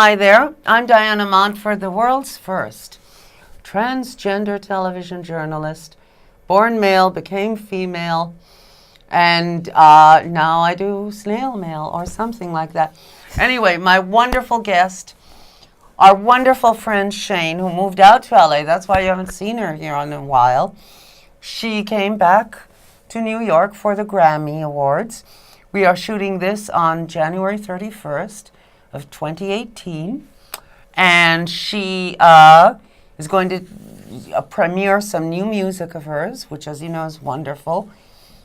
hi there. I'm Diana Montford, the world's first transgender television journalist. Born male, became female, and now I do snail mail or something like that. Anyway, my wonderful guest, our wonderful friend Shane, who moved out to LA. That's why you haven't seen her here in a while. She came back to New York for the Grammy Awards. We are shooting this on January 31st of 2018. And she is going to premiere some new music of hers, which, as you know, is wonderful,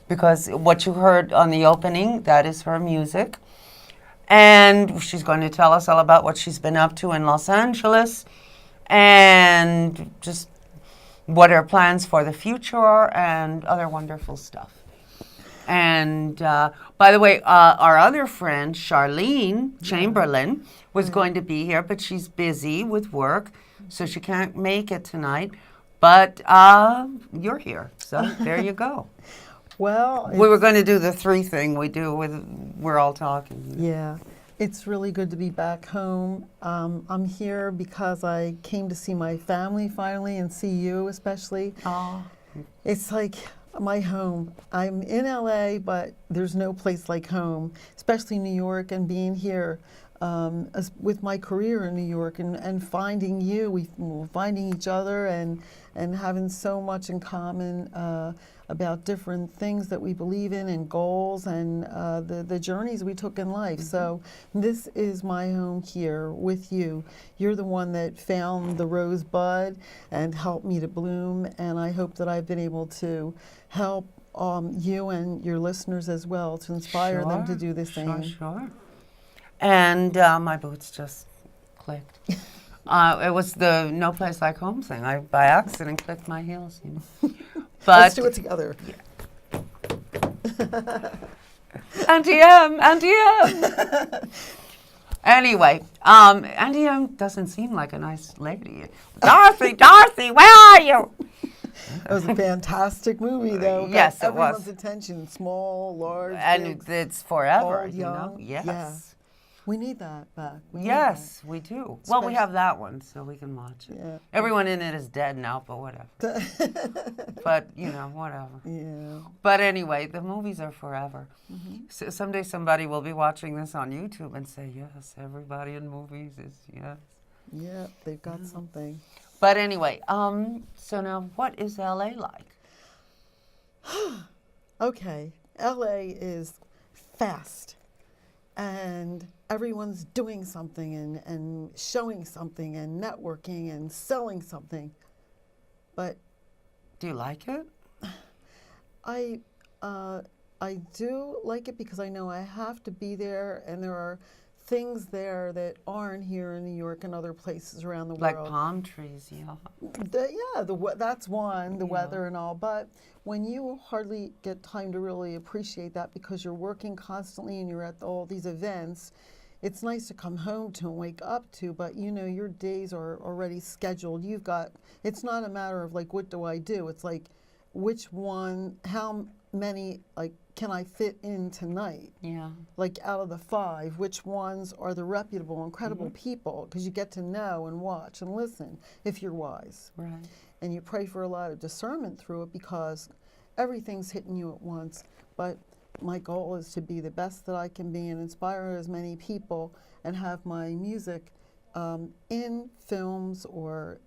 because what you heard on the opening, that is her music. And she's going to tell us all about what she's been up to in Los Angeles and just what her plans for the future are and other wonderful stuff. And by the way, our other friend, Charlene Chamberlain, was going to be here, but she's busy with work, so she can't make it tonight. But you're here, so there you go. Well, we were going to do the three thing we do with We're All Talking. Yeah, it's really good to be back home. I'm here because I came to see my family finally and see you especially. Oh. It's like my home. I'm in LA, but there's no place like home, especially New York, and being here with my career in New York and finding you, finding each other and having so much in common about different things that we believe in and goals and the journeys we took in life. Mm-hmm. So this is my home here with you. You're the one that found the rosebud and helped me to bloom, and I hope that I've been able to help you and your listeners as well to inspire them to do the same. Sure. And my boots just clicked. It was the No Place Like Home thing. I, by accident, clicked my heels. You know. But let's do it together. Yeah. Auntie M. Anyway, Auntie M doesn't seem like a nice lady. Dorothy, where are you? It was a fantastic movie, though. Yes, it everyone's was. attention, small, large, and big, it's forever, old, you know? Yes. Yeah. We need that back. Yes, we do. Well, we have that one, so we can watch it. Yeah. Everyone in it is dead now, but whatever. But, you know, whatever. Yeah. But anyway, the movies are forever. Mm-hmm. So someday somebody will be watching this on YouTube and say, yes, everybody in movies is, yes. Yeah, they've got something. But anyway, so now what is LA like? Okay, LA is fast. And everyone's doing something and showing something and networking and selling something. But do you like it? I do like it because I know I have to be there, and there are things there that aren't here in New York and other places around the world. Like palm trees, yeah. That's one, the weather and all. But when you hardly get time to really appreciate that because you're working constantly and you're at all these events, it's nice to come home to and wake up to, but you know your days are already scheduled. It's not a matter of like, what do I do? It's like, which one, how many, like, can I fit in tonight? Yeah. Like, out of the 5, which ones are the reputable, incredible people? Because you get to know and watch and listen if you're wise. Right. And you pray for a lot of discernment through it because everything's hitting you at once. But my goal is to be the best that I can be and inspire as many people and have my music in films or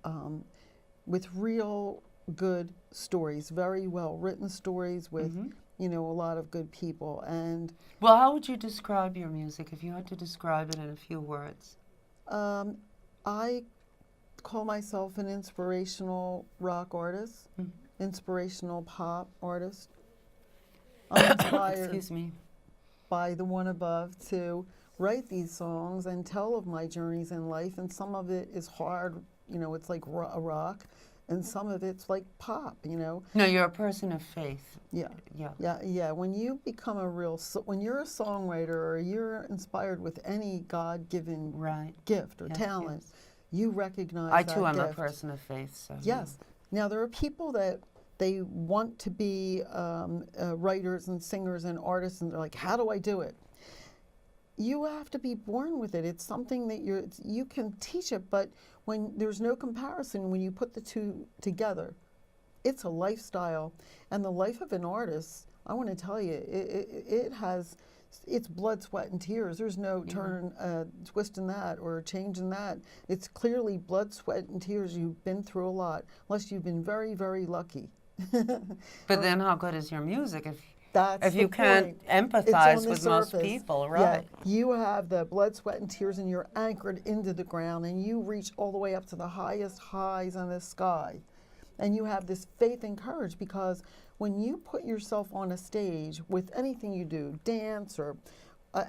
with real good stories, very well written stories with you know, a lot of good people. And well, how would you describe your music if you had to describe it in a few words? I call myself an inspirational rock artist, inspirational pop artist. I'm inspired by the one above to write these songs and tell of my journeys in life, and some of it is hard, you know, it's like a rock, and some of it's like pop, you know. No, you're a person of faith. Yeah. When you become when you're a songwriter or you're inspired with any God-given gift or talent, you recognize I that too am gift. a person of faith. So yes. Now there are people that they want to be writers and singers and artists, and they're like, how do I do it? you have to be born with it. It's something that you can teach it, but when there's no comparison, when you put the two together, it's a lifestyle. And the life of an artist, I want to tell you, it's blood, sweat, and tears. There's no twisting that or changing that. It's clearly blood, sweat, and tears. You've been through a lot, unless you've been very, very lucky. But then how good is your music That's if you can't empathize with most people, right? Yeah, you have the blood, sweat, and tears, and you're anchored into the ground, and you reach all the way up to the highest highs in the sky. And you have this faith and courage, because when you put yourself on a stage with anything you do, dance or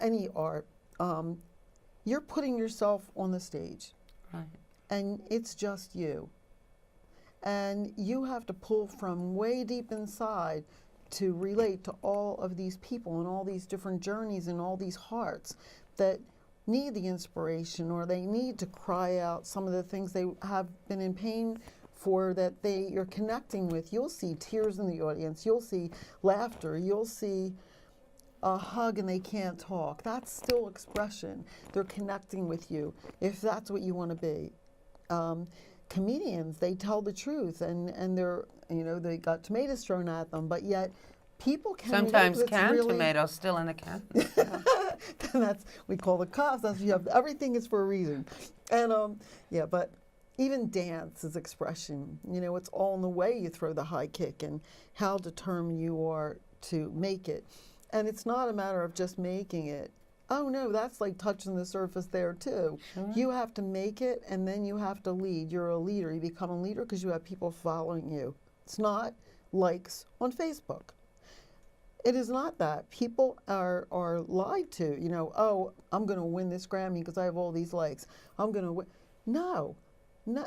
any art, you're putting yourself on the stage. Right. And it's just you. And you have to pull from way deep inside to relate to all of these people and all these different journeys and all these hearts that need the inspiration, or they need to cry out some of the things they have been in pain for, that you're connecting with. You'll see tears in the audience. You'll see laughter. You'll see a hug and they can't talk. That's still expression. They're connecting with you, if that's what you want to be. Comedians, they tell the truth, and they're, they got tomatoes thrown at them, but yet people can sometimes canned tomatoes still in a can. We call the cops. That's, you have, everything is for a reason. And but even dance is expression. It's all in the way you throw the high kick and how determined you are to make it. And it's not a matter of just making it. Oh no, that's like touching the surface there too. Sure. You have to make it, and then you have to lead. You're a leader. You become a leader because you have people following you. It's not likes on Facebook. It is not that. People are lied to. Oh, I'm going to win this Grammy because I have all these likes. I'm going to win. No,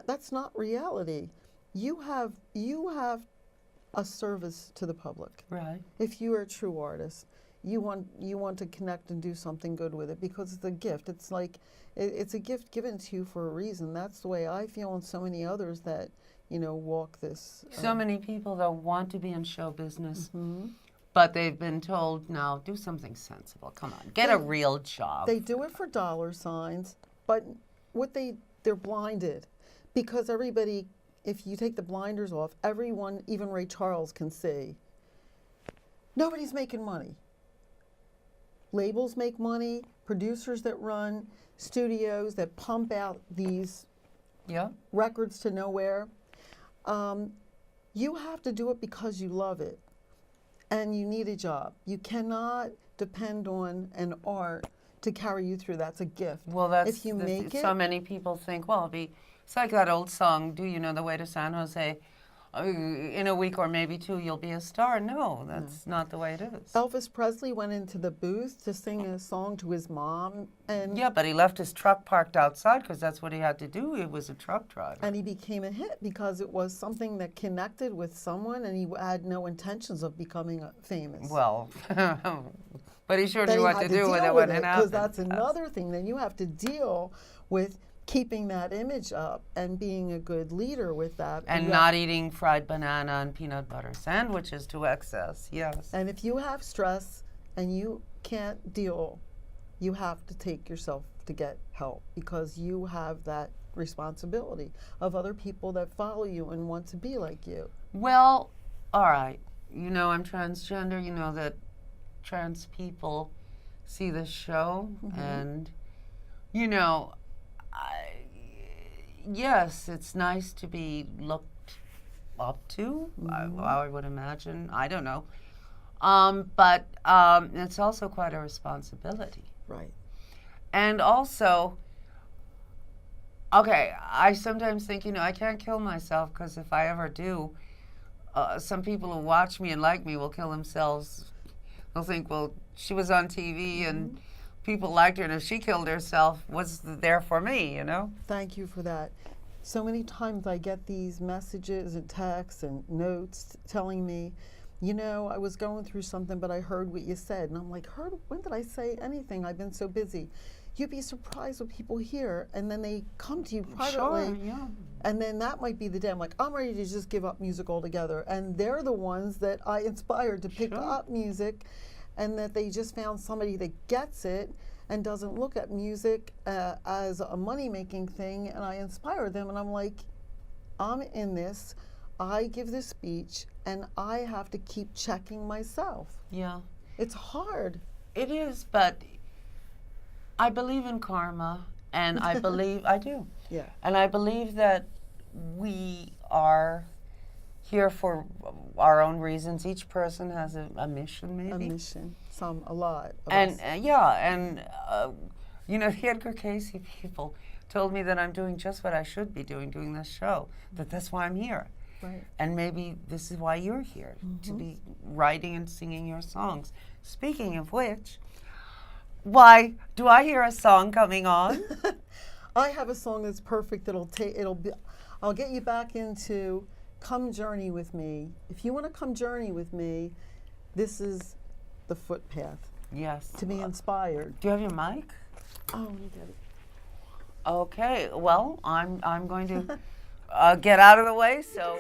that's not reality. You have a service to the public. Right. If you are a true artist, you want to connect and do something good with it, because it's a gift. It's like it's a gift given to you for a reason. That's the way I feel, and so many others that walk this. So many people though want to be in show business, but they've been told, no, do something sensible. Come on, get a real job. They do it for dollar signs, but they're blinded, because everybody. If you take the blinders off, everyone, even Ray Charles, can see. Nobody's making money. Labels make money, producers that run studios that pump out these records to nowhere. You have to do it because you love it, and you need a job. You cannot depend on an art to carry you through. That's a gift. Well, that's if you make it. So many people think, well, it's like that old song, Do You Know the Way to San Jose? In a week or maybe two, you'll be a star. No, that's not the way it is. Elvis Presley went into the booth to sing a song to his mom. But he left his truck parked outside because that's what he had to do. He was a truck driver. And he became a hit because it was something that connected with someone, and he had no intentions of becoming famous. Well, but he sure knew what to do with it when it happened. Because that's another thing. Then you have to deal with keeping that image up and being a good leader with that. And not eating fried banana and peanut butter sandwiches to excess, yes. And if you have stress and you can't deal, you have to take yourself to get help, because you have that responsibility of other people that follow you and want to be like you. Well, all right. I'm transgender. You know that trans people see this show, and, yes, it's nice to be looked up to, I would imagine. I don't know. But it's also quite a responsibility. Right. And also, okay, I sometimes think, I can't kill myself, because if I ever do, some people who watch me and like me will kill themselves. They'll think, well, she was on TV and people liked her, and if she killed herself, what's there for me, Thank you for that. So many times I get these messages and texts and notes telling me, I was going through something, but I heard what you said. And I'm like, when did I say anything? I've been so busy. You'd be surprised what people hear, and then they come to you privately. Sure, yeah. And then that might be the day I'm like, I'm ready to just give up music altogether. And they're the ones that I inspired to pick up music, and that they just found somebody that gets it. and doesn't look at music as a money-making thing, and I inspire them, and I'm like, I'm in this, I give this speech, and I have to keep checking myself. Yeah. It's hard. It is, but I believe in karma, and I believe, I do. Yeah. And I believe that we are here for our own reasons. Each person has a mission, maybe. A mission. A lot of And us. You know, the Edgar Casey people told me that I'm doing just what I should be doing this show, that's why I'm here. Right. And maybe this is why you're here, to be writing and singing your songs. Speaking of which, why do I hear a song coming on? I have a song that's perfect. I'll get you back into Come Journey With Me. If you want to come journey with me, this is the footpath. Yes. To be inspired. Do you have your mic? Oh, you get it. Okay. Well, I'm going to get out of the way. So.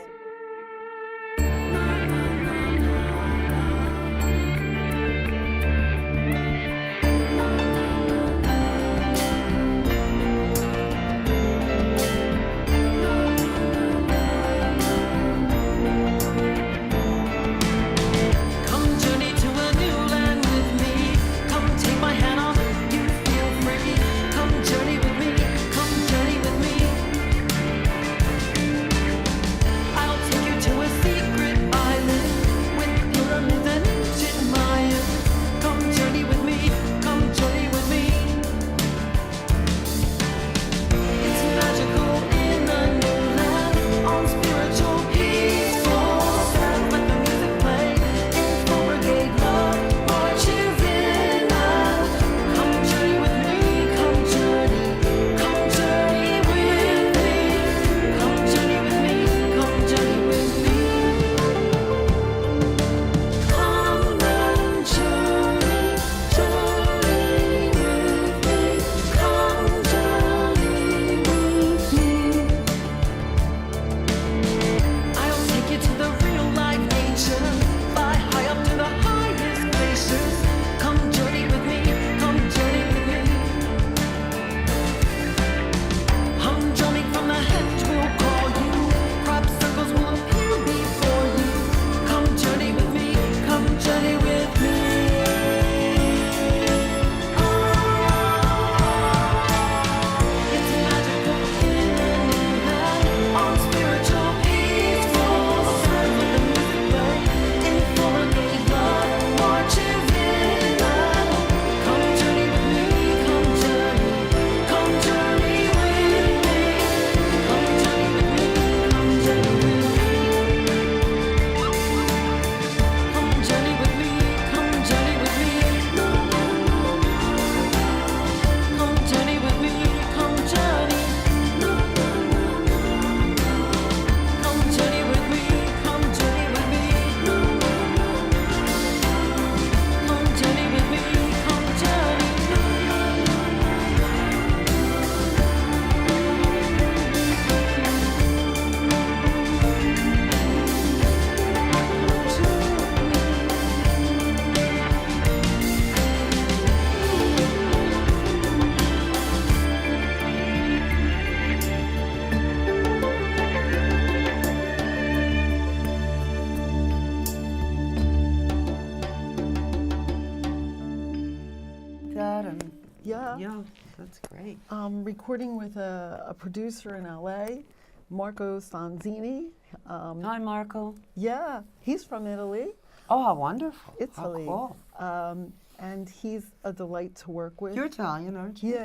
Yeah, that's great. Recording with a producer in LA, Marco Sonzini. Hi, Marco. Yeah, he's from Italy. Oh, how wonderful. Italy. How cool. And he's a delight to work with. You're Italian, aren't you?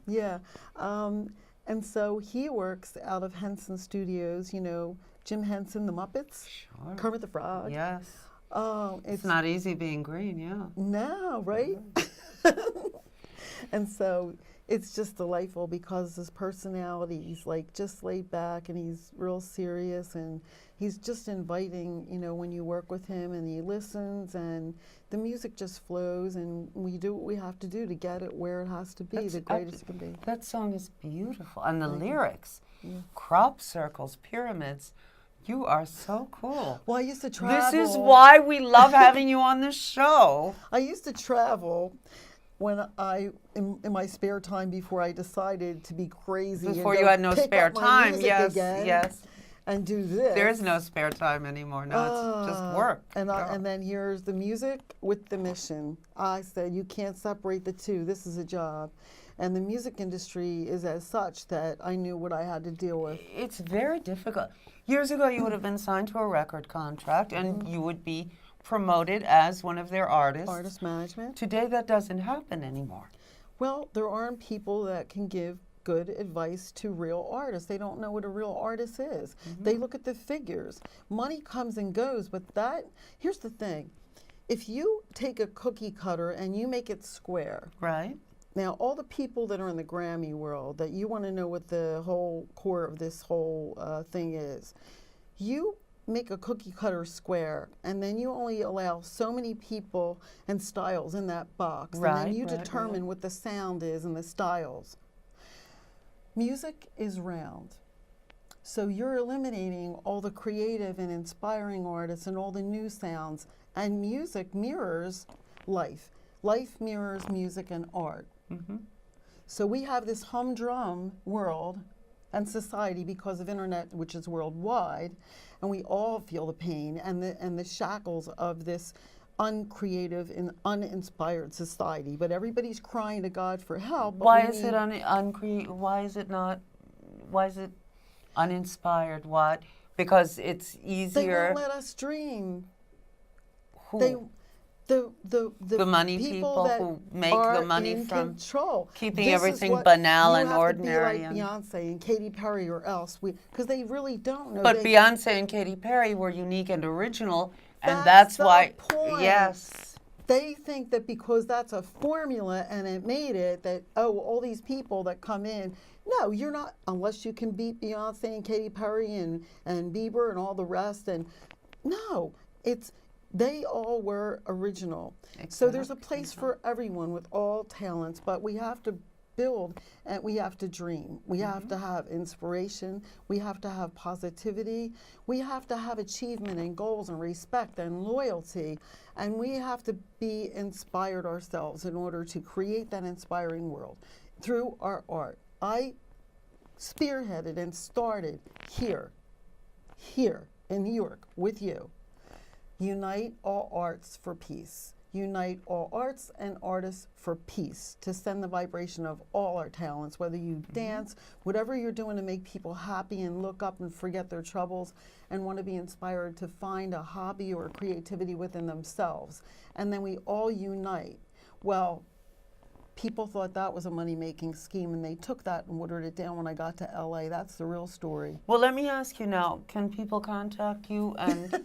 Yeah. And so he works out of Henson Studios, you know, Jim Henson, The Muppets, Sure. Kermit the Frog. Yes. Oh, It's not easy being green, yeah. No, right? And so it's just delightful because his personality, he's like just laid back and he's real serious and he's just inviting, you know, when you work with him and he listens and the music just flows and we do what we have to do to get it where it has to be, the greatest it can be. That song is beautiful. And the lyrics, Yeah. crop circles, pyramids, you are so cool. Well, I used to travel. This is why we love having you on the show. I used to travel when in my spare time before I decided to be crazy. Before and you go had no pick spare up my time, music yes, again yes. and do this. There is no spare time anymore. Now it's just work. And then here's the music with the mission. I said, you can't separate the two. This is a job. And the music industry is as such that I knew what I had to deal with. It's very difficult. Years ago, you would have been signed to a record contract, and you would be promoted as one of their artists. Artist management. Today, that doesn't happen anymore. Well, there aren't people that can give good advice to real artists. They don't know what a real artist is. They look at the figures. Money comes and goes, but here's the thing. If you take a cookie cutter and you make it square. Right. Now, all the people that are in the Grammy world, that you want to know what the whole core of this whole thing is, you make a cookie cutter square, and then you only allow so many people and styles in that box, and then you determine what the sound is and the styles. Music is round. So you're eliminating all the creative and inspiring artists and all the new sounds, and music mirrors life. Life mirrors music and art. So we have this humdrum world and society because of internet, which is worldwide, and we all feel the pain and the shackles of this uncreative and uninspired society. But everybody's crying to God for help. Why is it why is it uninspired? What? Because it's easier. They won't let us dream. Who? The money people who make the money from control. Keeping everything banal and ordinary. You have to be like Beyonce and Katy Perry or else, because they really don't know. But Beyonce and Katy Perry were unique and original, and that's why. Point. Yes. They think that because that's a formula and it made it, that, all these people that come in. No, you're not, unless you can beat Beyonce and Katy Perry and Bieber and all the rest. And no, they all were original. Exactly. So there's a place for everyone with all talents, but we have to build and we have to dream. We have to have inspiration. We have to have positivity. We have to have achievement and goals and respect and loyalty. And we have to be inspired ourselves in order to create that inspiring world through our art. I spearheaded and started here in New York with you. Unite all arts for peace. Unite all arts and artists for peace, to send the vibration of all our talents, whether you dance, whatever you're doing to make people happy and look up and forget their troubles and want to be inspired to find a hobby or creativity within themselves. And then we all unite. Well, people thought that was a money-making scheme, and they took that and watered it down when I got to LA. That's the real story. Well, let me ask you now, can people contact you and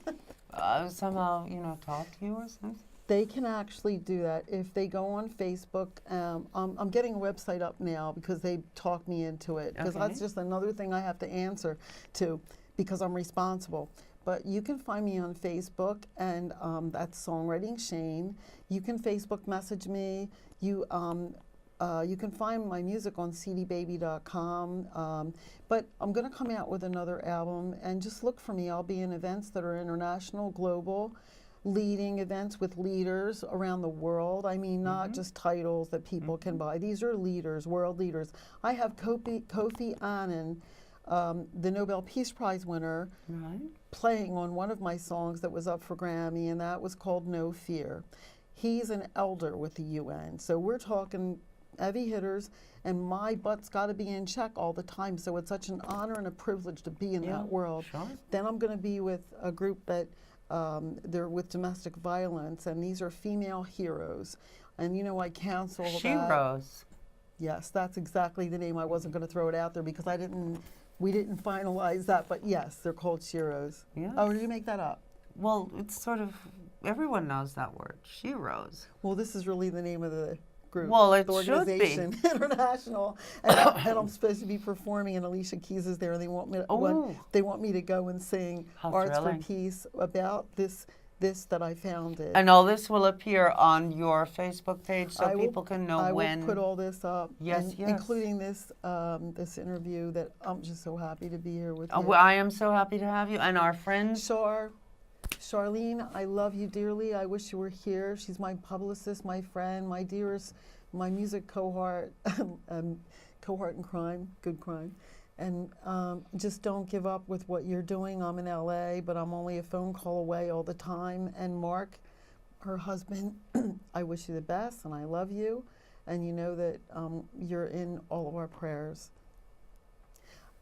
somehow, talk to you or something? They can actually do that if they go on Facebook. I'm getting a website up now because they talked me into it, because that's just another thing I have to answer to because I'm responsible. But you can find me on Facebook, and that's Songwriting Shane. You can Facebook message me. You can find my music on cdbaby.com. But I'm going to come out with another album, and just look for me. I'll be in events that are international, global, leading events with leaders around the world. I mean, not just titles that people can buy. These are leaders, world leaders. I have Kofi Annan, the Nobel Peace Prize winner, playing on one of my songs that was up for Grammy, and that was called No Fear. He's an elder with the UN. So we're talking heavy hitters, and my butt's got to be in check all the time. So it's such an honor and a privilege to be in that world. Sure. Then I'm going to be with a group that they're with domestic violence, and these are female heroes. And I counsel that. Heroes. Yes, that's exactly the name. I wasn't going to throw it out there because we didn't finalize that, but yes, they're called Sheroes. Yes. Oh, did you make that up? Well, it's sort of, everyone knows that word, Sheroes. Well, this is really the name of the group. Well, it the organization, should be. International. And I'm supposed to be performing, and Alicia Keys is there, and they want me to go and sing Arts for Peace about this that I founded. And all this will appear on your Facebook page so people can know when. I will put all this up. Yes. Including this this interview that I'm just so happy to be here with you. Well, I am so happy to have you. And our friend Charlene, I love you dearly. I wish you were here. She's my publicist, my friend, my dearest my music cohort, cohort in crime, good crime. And just don't give up with what you're doing. I'm in LA, but I'm only a phone call away all the time. And Mark, her husband, I wish you the best, and I love you. And you know that you're in all of our prayers.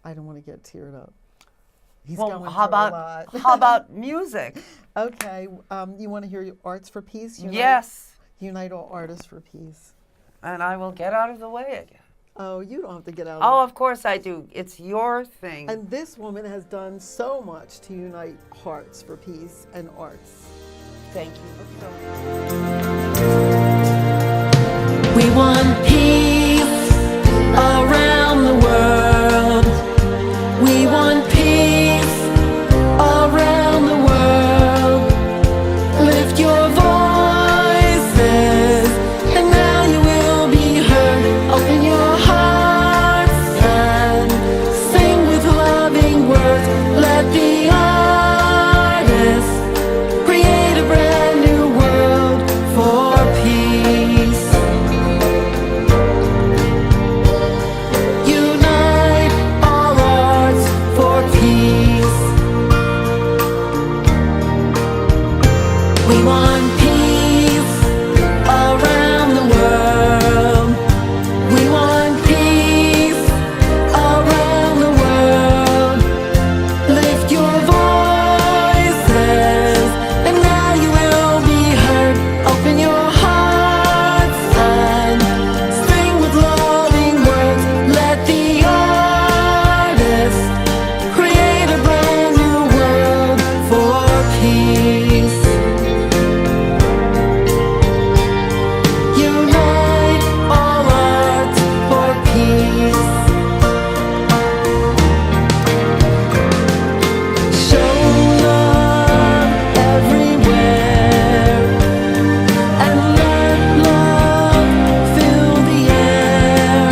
I don't want to get teared up. He's Well, going how through a about lot. how about music? Okay, you want to hear Arts for Peace? Yes. Unite all artists for peace. And I will get out of the way again. Oh, you don't have to get out Oh, of of course I do. It's your thing. And this woman has done so much to unite hearts for peace and arts. Thank you. We want peace around the world. We want peace around the world. Lift your voices, and now you will be heard. Open your hearts and sing with loving words. Let the artists create a brand new world for peace. Unite all arts for peace. We want peace around the world. We want peace around the world. Lift your voices, and now you will be heard. Open your hearts and sing with loving words. Let the artists create a brand new world for peace. Unite all arts for peace. Show love everywhere, and let love fill the air,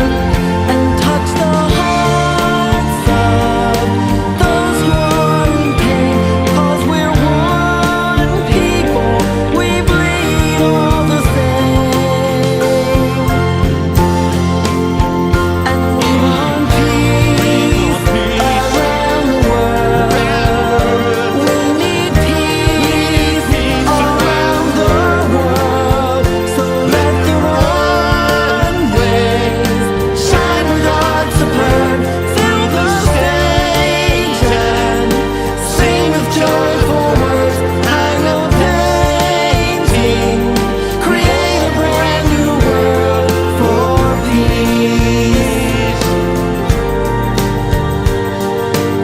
and touch the hearts of those who are in pain. 'Cause we're one people, we bleed all the same. And we want peace around the world. We need peace around the world. So let the runways shine with hearts superb. Fill the stage and sing with joyful words. Hang a painting, create a brand new world for peace.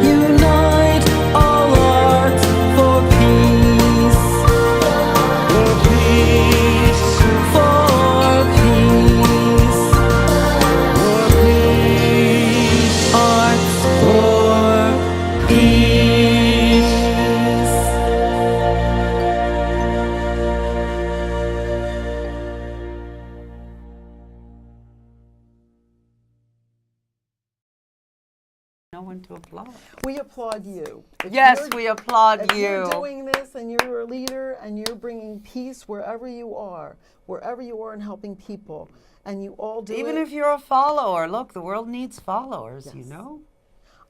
Unite all arts for peace. For peace. For peace. For peace. Arts for peace. No one to applaud. We applaud you. If Yes, you're- we applaud If you're you. doing this and you're a leader and you're bringing peace wherever you are and helping people, and you all do Even it. if you're a follower, look, the world needs followers, you Yes. know?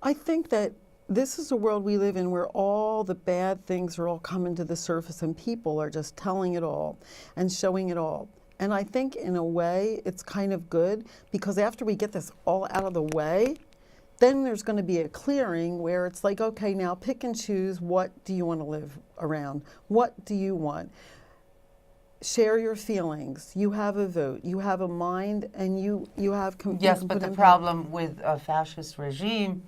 I think that this is a world we live in where all the bad things are all coming to the surface and people are just telling it all and showing it all. And I think in a way it's kind of good because after we get this all out of the way, then there's going to be a clearing where it's like, okay, now pick and choose what do you want to live around? What do you want? Share your feelings. You have a vote. You have a mind, and you have. Yes, but the problem with a fascist regime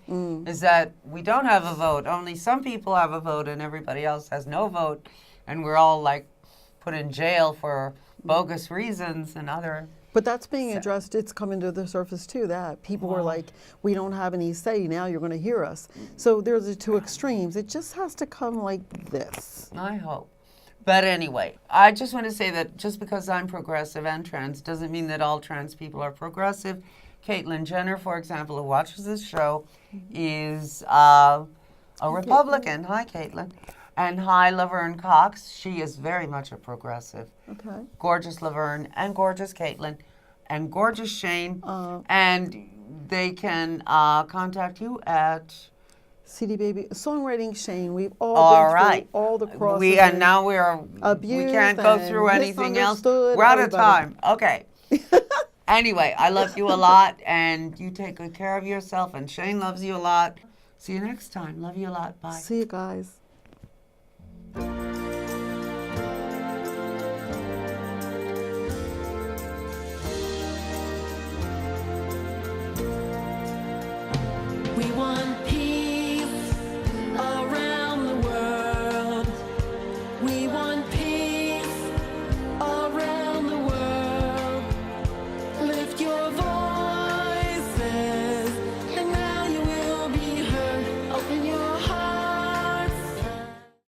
is that we don't have a vote. Only some people have a vote, and everybody else has no vote, and we're all like put in jail for bogus reasons and other. But that's being addressed. It's coming to the surface too. That people are like, we don't have any say. Now you're going to hear us. So there's the two extremes. It just has to come like this. I hope. But anyway, I just want to say that just because I'm progressive and trans doesn't mean that all trans people are progressive. Caitlyn Jenner, for example, who watches this show, is a Republican. Hi, Caitlyn. And hi, Laverne Cox. She is very much a progressive. Okay. Gorgeous Laverne and gorgeous Caitlyn. and gorgeous Shane. And they can contact you at... CD Baby, Songwriting Shane. We've all All been right. through all the crosses. We and now we abused can't go and through anything else. misunderstood We're out of everybody. time. Okay. Anyway, I love you a lot, and you take good care of yourself, and Shane loves you a lot. See you next time. Love you a lot. Bye. See you guys.